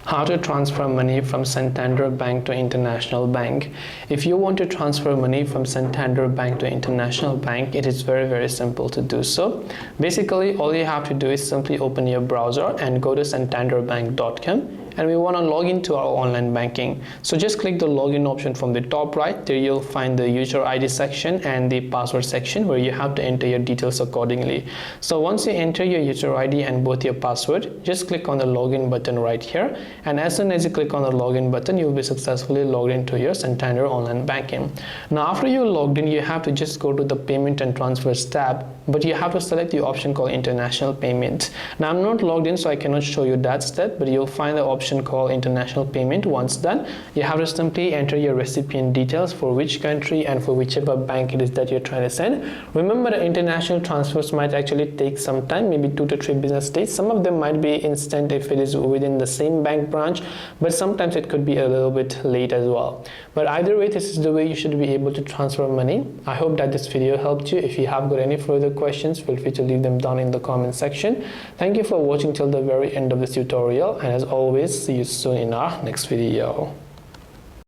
How to transfer money from Santander Bank to International Bank. If you want to transfer money from Santander Bank to International Bank, it is very simple to do so. Basically, all you have to do is simply open your browser and go to santanderbank.com, and we want to log into our online banking. So just click the login option from the top right. There you'll find the user ID section and the password section where you have to enter your details accordingly. So once you enter your user ID and both your password, just click on the login button right here, and as soon as you click on the login button, you'll be successfully logged into your Santander online banking. Now after you're logged in, you have to just go to the payment and transfers tab, but you have to select the option called international payment. Now I'm not logged in, so I cannot show you that step, but you'll find the option called international payment. Once done, you have to simply enter your recipient details for which country and for whichever bank it is that you're trying to send. Remember, the international transfers might actually take some time, maybe 2 to 3 business days. Some of them might be instant if it is within the same bank branch, but sometimes it could be a little bit late as well. But either way, this is the way you should be able to transfer money. I hope that this video helped you. If you have got any further questions, feel free to leave them down in the comment section. Thank you for watching till the very end of this tutorial, and as always, see you soon in our next video.